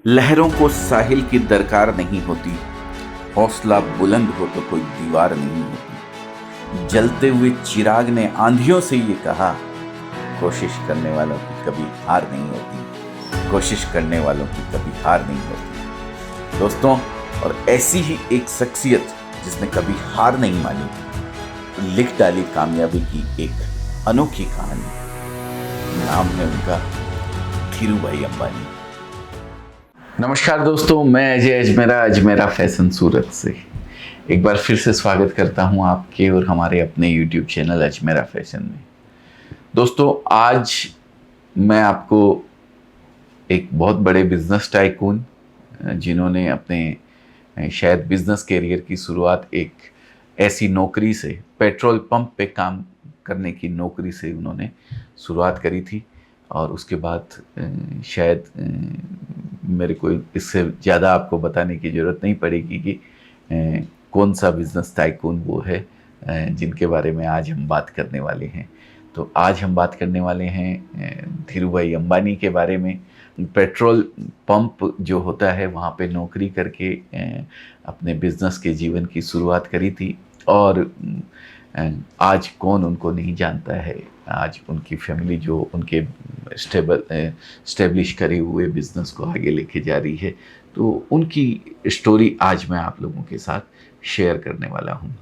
लहरों को साहिल की दरकार नहीं होती, हौसला बुलंद हो तो कोई दीवार नहीं होती। जलते हुए चिराग ने आंधियों से ये कहा, कोशिश करने वालों की कभी हार नहीं होती, कोशिश करने वालों की कभी हार नहीं होती। दोस्तों, और ऐसी ही एक शख्सियत जिसने कभी हार नहीं मानी, लिख डाली कामयाबी की एक अनोखी कहानी। नाम है उनका धीरूभाई अंबानी। नमस्कार दोस्तों, मैं अजय अजमेरा फैशन सूरत से एक बार फिर से स्वागत करता हूं आपके और हमारे अपने YouTube चैनल अजमेरा फैशन में। दोस्तों, आज मैं आपको एक बहुत बड़े बिजनेस टाइकून, जिन्होंने अपने शायद बिजनेस करियर की शुरुआत एक ऐसी नौकरी से, पेट्रोल पंप पे काम करने की नौकरी से उन्होंने शुरुआत करी थी। और उसके बाद शायद मेरे को इससे ज़्यादा आपको बताने की ज़रूरत नहीं पड़ेगी कि कौन सा बिजनेस टाइकून वो है जिनके बारे में आज हम बात करने वाले हैं। तो आज हम बात करने वाले हैं धीरूभाई अंबानी के बारे में। पेट्रोल पंप जो होता है वहाँ पे नौकरी करके अपने बिजनेस के जीवन की शुरुआत करी थी। और आज कौन उनको नहीं जानता है। आज उनकी फैमिली जो उनके स्टेब्लिश करे हुए बिजनेस को आगे लेके जा रही है, तो उनकी स्टोरी आज मैं आप लोगों के साथ शेयर करने वाला हूँ।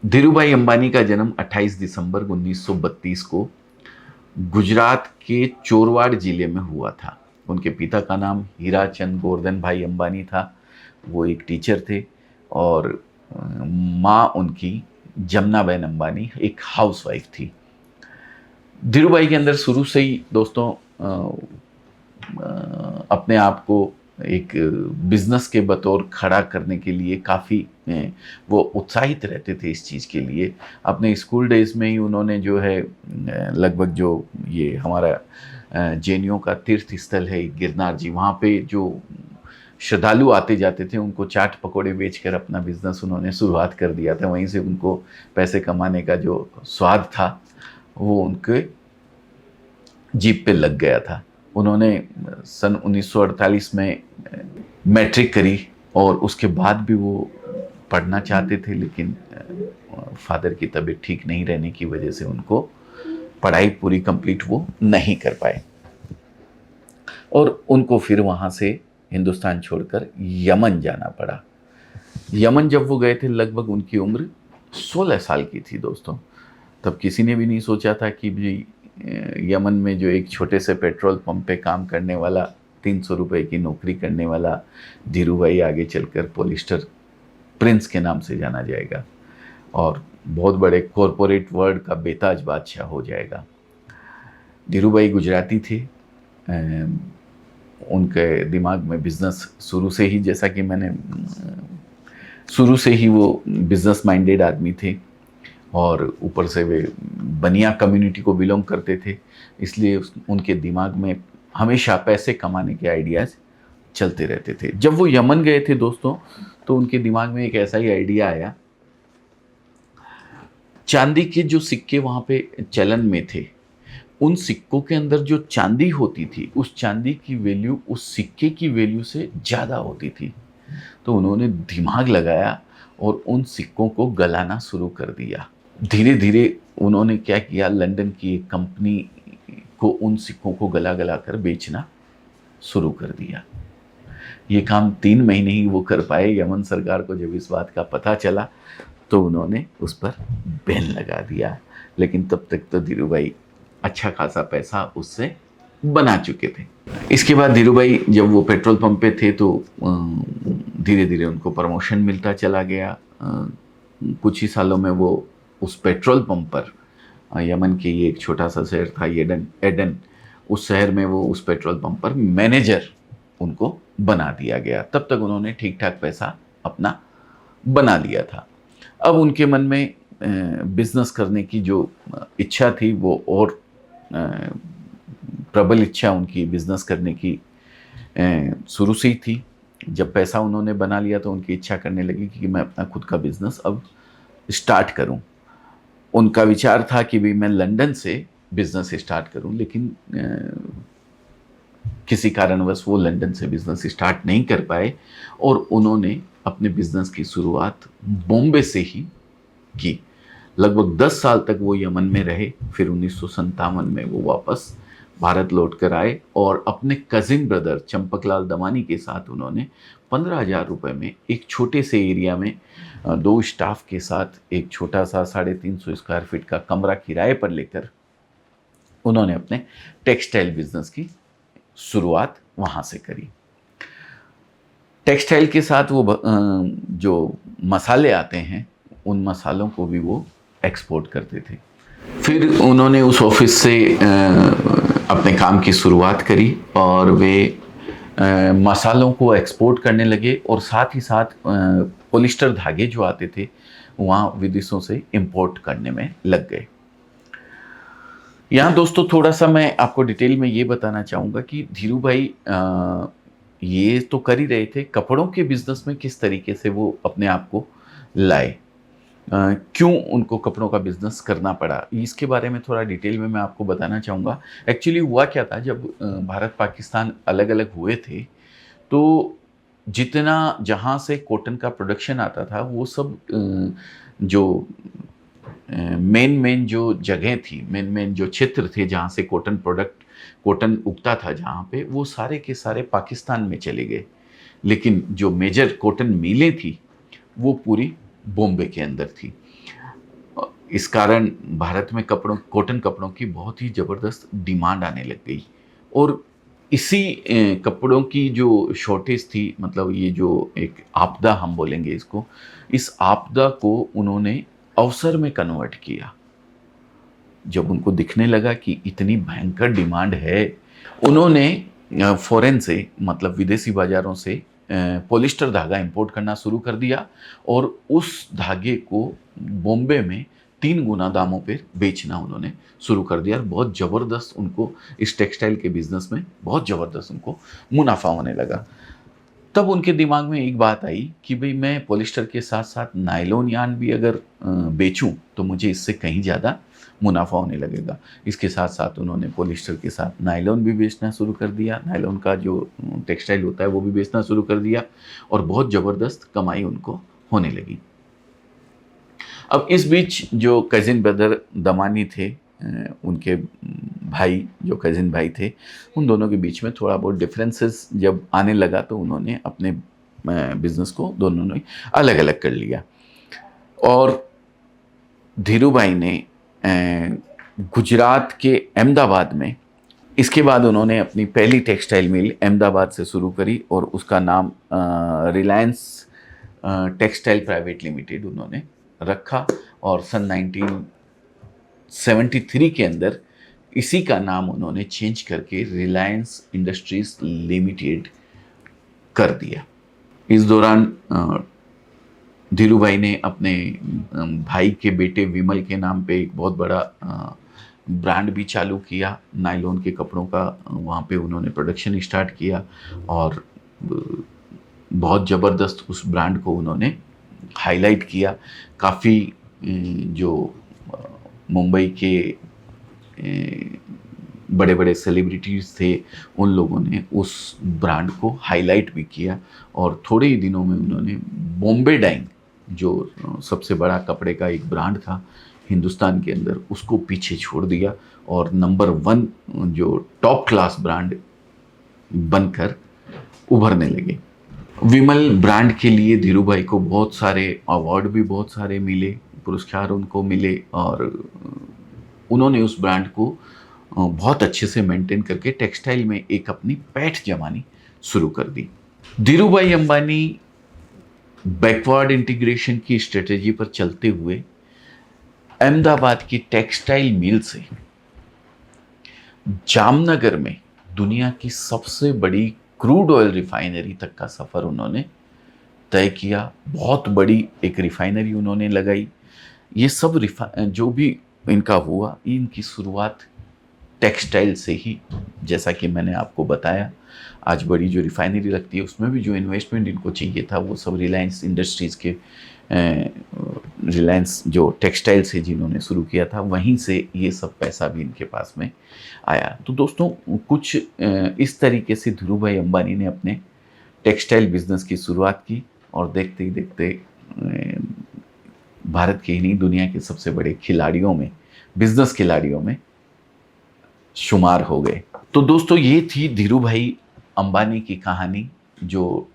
धीरूभाई अंबानी का जन्म 28 दिसंबर 1932 को गुजरात के चोरवाड़ जिले में हुआ था। उनके पिता का नाम हीराचंद गोवर्धन भाई अंबानी था, वो एक टीचर थे। और माँ उनकी जमुनाबेन अंबानी एक हाउसवाइफ थी। धीरूभाई के अंदर शुरू से ही दोस्तों अपने आप को एक बिजनेस के बतौर खड़ा करने के लिए काफ़ी वो उत्साहित रहते थे इस चीज़ के लिए। अपने स्कूल डेज में ही उन्होंने जो है लगभग जो ये हमारा जैनियों का तीर्थ स्थल है गिरनार जी, वहाँ पे जो श्रद्धालु आते जाते थे उनको चाट पकौड़े बेचकर अपना बिजनेस उन्होंने शुरुआत कर दिया था। वहीं से उनको पैसे कमाने का जो स्वाद था वो उनके जीप पे लग गया था। उन्होंने सन 1948 में मैट्रिक करी और उसके बाद भी वो पढ़ना चाहते थे, लेकिन फादर की तबीयत ठीक नहीं रहने की वजह से उनको पढ़ाई पूरी कंप्लीट वो नहीं कर पाए। और उनको फिर वहाँ से हिंदुस्तान छोड़कर यमन जाना पड़ा। यमन जब वो गए थे लगभग उनकी उम्र 16 साल की थी दोस्तों। तब किसी ने भी नहीं सोचा था कि भी यमन में जो एक छोटे से पेट्रोल पंप पे काम करने वाला 300 रुपए की नौकरी करने वाला धीरूभाई आगे चलकर पॉलिस्टर प्रिंस के नाम से जाना जाएगा और बहुत बड़े कॉरपोरेट वर्ल्ड का बेताज बादशाह हो जाएगा। धीरूभाई गुजराती थे। उनके दिमाग में बिजनेस शुरू से ही, जैसा कि मैंने शुरू से ही वो बिजनेस माइंडेड आदमी थे और ऊपर से वे बनिया कम्युनिटी को बिलोंग करते थे, इसलिए उनके दिमाग में हमेशा पैसे कमाने के आइडियाज़ चलते रहते थे। जब वो यमन गए थे दोस्तों, तो उनके दिमाग में एक ऐसा ही आइडिया आया। चांदी के जो सिक्के वहाँ पे चलन में थे, उन सिक्कों के अंदर जो चांदी होती थी, उस चांदी की वैल्यू उस सिक्के की वैल्यू से ज़्यादा होती थी। तो उन्होंने दिमाग लगाया और उन सिक्कों को गलाना शुरू कर दिया। धीरे धीरे उन्होंने क्या किया, लंदन की एक कंपनी को उन सिक्कों को गला गला कर बेचना शुरू कर दिया। ये काम 3 महीने ही वो कर पाए। यमन सरकार को जब इस बात का पता चला तो उन्होंने उस पर बैन लगा दिया, लेकिन तब तक तो धीरूभाई अच्छा खासा पैसा उससे बना चुके थे। इसके बाद धीरूभाई जब वो पेट्रोल पंप पे थे तो धीरे धीरे उनको प्रमोशन मिलता चला गया। कुछ ही सालों में वो उस पेट्रोल पंप पर, यमन के ये एक छोटा सा शहर था एडन, उस शहर में वो उस पेट्रोल पंप पर मैनेजर उनको बना दिया गया। तब तक उन्होंने ठीक ठाक पैसा अपना बना लिया था। अब उनके मन में बिजनेस करने की जो इच्छा थी वो और प्रबल इच्छा उनकी बिजनेस करने की शुरू से ही थी। जब पैसा उन्होंने बना लिया तो उनकी इच्छा करने लगी कि मैं अपना खुद का बिजनेस अब स्टार्ट करूं। उनका विचार था कि भी मैं लंदन से बिजनेस स्टार्ट करूं, लेकिन किसी कारणवश वो लंदन से बिजनेस स्टार्ट नहीं कर पाए और उन्होंने अपने बिजनेस की शुरुआत बॉम्बे से ही की। लगभग 10 साल तक वो यमन में रहे, फिर 1957 में वो वापस भारत लौट कर आए और अपने कजिन ब्रदर चंपकलाल दमानी के साथ उन्होंने 15,000 रुपये में एक छोटे से एरिया में 2 स्टाफ के साथ एक छोटा सा 350 स्क्वायर फीट का कमरा किराए पर लेकर उन्होंने अपने टेक्सटाइल बिजनेस की शुरुआत वहाँ से करी। टेक्सटाइल के साथ वो जो मसाले आते हैं उन मसालों को भी वो एक्सपोर्ट करते थे। फिर उन्होंने उस ऑफिस से अपने काम की शुरुआत करी और वे मसालों को एक्सपोर्ट करने लगे और साथ ही साथ पॉलिस्टर धागे जो आते थे वहाँ विदेशों से इंपोर्ट करने में लग गए। यहाँ दोस्तों थोड़ा सा मैं आपको डिटेल में ये बताना चाहूँगा कि धीरू भाई ये तो कर ही रहे थे, कपड़ों के बिजनेस में किस तरीके से वो अपने आप को लाए, क्यों उनको कपड़ों का बिजनेस करना पड़ा, इसके बारे में थोड़ा डिटेल में मैं आपको बताना चाहूँगा। एक्चुअली हुआ क्या था, जब भारत पाकिस्तान अलग अलग हुए थे तो जितना जहाँ से कॉटन का प्रोडक्शन आता था वो सब जो मेन जो जगह थी, मेन जो क्षेत्र थे जहाँ से कॉटन उगता था जहाँ पे, वो सारे के सारे पाकिस्तान में चले गए। लेकिन जो मेजर कॉटन मिलें थी वो पूरी बॉम्बे के अंदर थी। इस कारण भारत में कॉटन कपड़ों की बहुत ही ज़बरदस्त डिमांड आने लग गई और इसी कपड़ों की जो शॉर्टेज थी, मतलब ये जो एक आपदा हम बोलेंगे इसको, इस आपदा को उन्होंने अवसर में कन्वर्ट किया। जब उनको दिखने लगा कि इतनी भयंकर डिमांड है, उन्होंने फॉरेन से, मतलब विदेशी बाज़ारों से पॉलिस्टर धागा इंपोर्ट करना शुरू कर दिया और उस धागे को बॉम्बे में 3 गुना दामों पर बेचना उन्होंने शुरू कर दिया। बहुत ज़बरदस्त उनको इस टेक्सटाइल के बिज़नेस में बहुत ज़बरदस्त उनको मुनाफा होने लगा। तब उनके दिमाग में एक बात आई कि भाई मैं पॉलिस्टर के साथ साथ नायलॉन यार्न भी अगर बेचूं तो मुझे इससे कहीं ज़्यादा मुनाफा होने लगेगा। इसके साथ साथ उन्होंने पॉलिस्टर के साथ नायलॉन भी बेचना शुरू कर दिया, नायलॉन का जो टेक्सटाइल होता है वो भी बेचना शुरू कर दिया और बहुत ज़बरदस्त कमाई उनको होने लगी। अब इस बीच जो कज़िन ब्रदर दमानी थे, उनके भाई जो कज़िन भाई थे, उन दोनों के बीच में थोड़ा बहुत डिफरेंसेस जब आने लगा तो उन्होंने अपने बिज़नेस को दोनों ने अलग अलग कर लिया और धीरू भाई ने गुजरात के अहमदाबाद में, इसके बाद उन्होंने अपनी पहली टेक्सटाइल मिल अहमदाबाद से शुरू करी और उसका नाम रिलायंस टेक्सटाइल प्राइवेट लिमिटेड उन्होंने रखा और सन 1973 के अंदर इसी का नाम उन्होंने चेंज करके रिलायंस इंडस्ट्रीज लिमिटेड कर दिया। इस दौरान धीरू भाई ने अपने भाई के बेटे विमल के नाम पे एक बहुत बड़ा ब्रांड भी चालू किया, नायलॉन के कपड़ों का। वहाँ पे उन्होंने प्रोडक्शन स्टार्ट किया और बहुत ज़बरदस्त उस ब्रांड को उन्होंने हाईलाइट किया। काफ़ी जो मुंबई के बड़े बड़े सेलिब्रिटीज़ थे उन लोगों ने उस ब्रांड को हाईलाइट भी किया और थोड़े ही दिनों में उन्होंने बॉम्बे डाइंग, जो सबसे बड़ा कपड़े का एक ब्रांड था हिंदुस्तान के अंदर, उसको पीछे छोड़ दिया और नंबर 1 जो टॉप क्लास ब्रांड बनकर उभरने लगे। विमल ब्रांड के लिए धीरू भाई को बहुत सारे अवार्ड भी बहुत सारे मिले, पुरस्कार उनको मिले और उन्होंने उस ब्रांड को बहुत अच्छे से मेंटेन करके टेक्सटाइल में एक अपनी पैठ जमानी शुरू कर दी। धीरू भाई अंबानी बैकवर्ड इंटीग्रेशन की स्ट्रेटेजी पर चलते हुए अहमदाबाद की टेक्सटाइल मिल से जामनगर में दुनिया की सबसे बड़ी क्रूड ऑयल रिफाइनरी तक का सफ़र उन्होंने तय किया। बहुत बड़ी एक रिफाइनरी उन्होंने लगाई। ये सब जो भी इनका हुआ, इनकी शुरुआत टेक्सटाइल से ही, जैसा कि मैंने आपको बताया। आज बड़ी जो रिफाइनरी लगती है उसमें भी जो इन्वेस्टमेंट इनको चाहिए था वो सब रिलायंस इंडस्ट्रीज़ के रिलायंस जो टेक्सटाइल से जिन्होंने शुरू किया था, वहीं से ये सब पैसा भी इनके पास में आया। तो दोस्तों, कुछ इस तरीके से धीरू भाई अंबानी ने अपने टेक्सटाइल बिजनेस की शुरुआत की और देखते ही देखते भारत के ही नहीं, दुनिया के सबसे बड़े खिलाड़ियों में, बिजनेस खिलाड़ियों में शुमार हो गए। तो दोस्तों, ये थी धीरू भाई अंबानी की कहानी, जो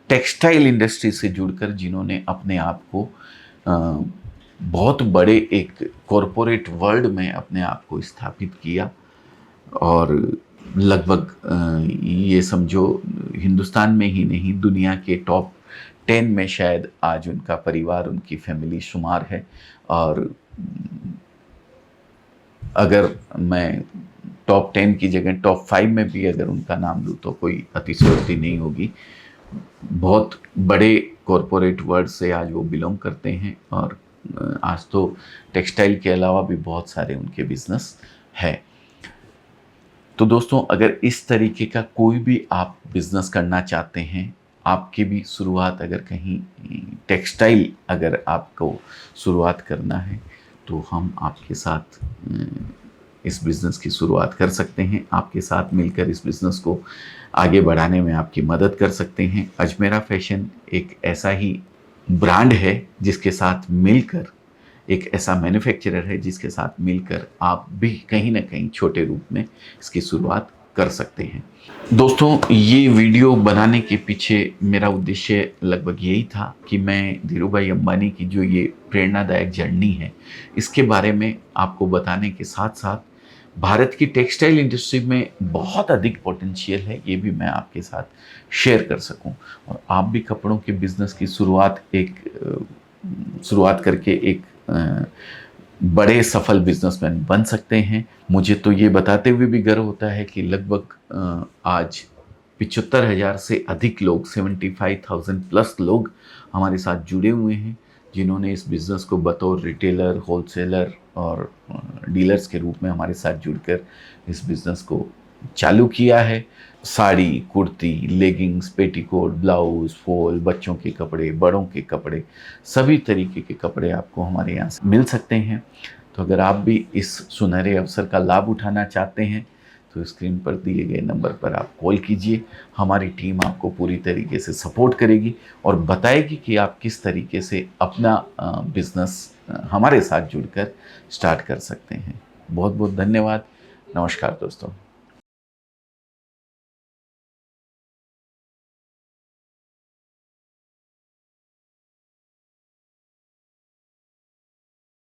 टेक्सटाइल इंडस्ट्री से जुड़कर जिन्होंने अपने आप को बहुत बड़े एक कॉरपोरेट वर्ल्ड में अपने आप को स्थापित किया और लगभग ये समझो हिंदुस्तान में ही नहीं, दुनिया के टॉप 10 में शायद आज उनका परिवार, उनकी फैमिली शुमार है। और अगर मैं टॉप 10 की जगह टॉप 5 में भी अगर उनका नाम लूँ तो कोई अतिशयोक्ति नहीं होगी। बहुत बड़े कॉरपोरेट वर्ल्ड से आज वो बिलोंग करते हैं और आज तो टेक्सटाइल के अलावा भी बहुत सारे उनके बिजनेस है। तो दोस्तों, अगर इस तरीके का कोई भी आप बिजनेस करना चाहते हैं, आपकी भी शुरुआत अगर कहीं टेक्सटाइल अगर आपको शुरुआत करना है, तो हम आपके साथ इस बिज़नेस की शुरुआत कर सकते हैं। आपके साथ मिलकर इस बिज़नेस को आगे बढ़ाने में आपकी मदद कर सकते हैं। अजमेरा फैशन एक ऐसा ही ब्रांड है जिसके साथ मिलकर, एक ऐसा मैन्युफैक्चरर है जिसके साथ मिलकर आप भी कहीं ना कहीं छोटे रूप में इसकी शुरुआत कर सकते हैं। दोस्तों, ये वीडियो बनाने के पीछे मेरा उद्देश्य लगभग यही था कि मैं धीरू भाई अंबानी की जो ये प्रेरणादायक जर्नी है, इसके बारे में आपको बताने के साथ साथ भारत की टेक्सटाइल इंडस्ट्री में बहुत अधिक पोटेंशियल है, ये भी मैं आपके साथ शेयर कर सकूं और आप भी कपड़ों के बिजनेस की शुरुआत करके एक बड़े सफल बिजनेसमैन बन सकते हैं। मुझे तो ये बताते हुए भी गर्व होता है कि लगभग आज 75,000 से अधिक लोग, 75,000 प्लस लोग हमारे साथ जुड़े हुए हैं, जिन्होंने इस बिज़नेस को बतौर रिटेलर, होलसेलर और डीलर्स के रूप में हमारे साथ जुड़कर इस बिज़नेस को चालू किया है। Sari, kurti, leggings, petticoat, blouse, fall, बच्चों के कपड़े, बड़ों के कपड़े, सभी तरीके के कपड़े आपको हमारे यहाँ से मिल सकते हैं। तो अगर आप भी इस सुनहरे अवसर का लाभ उठाना चाहते हैं तो स्क्रीन पर दिए गए नंबर पर आप कॉल कीजिए। हमारी टीम आपको पूरी तरीके से सपोर्ट करेगी और बताएगी कि आप किस तरीके से अपना बिजनेस हमारे साथ जुड़कर स्टार्ट कर सकते हैं। बहुत बहुत धन्यवाद। नमस्कार दोस्तों।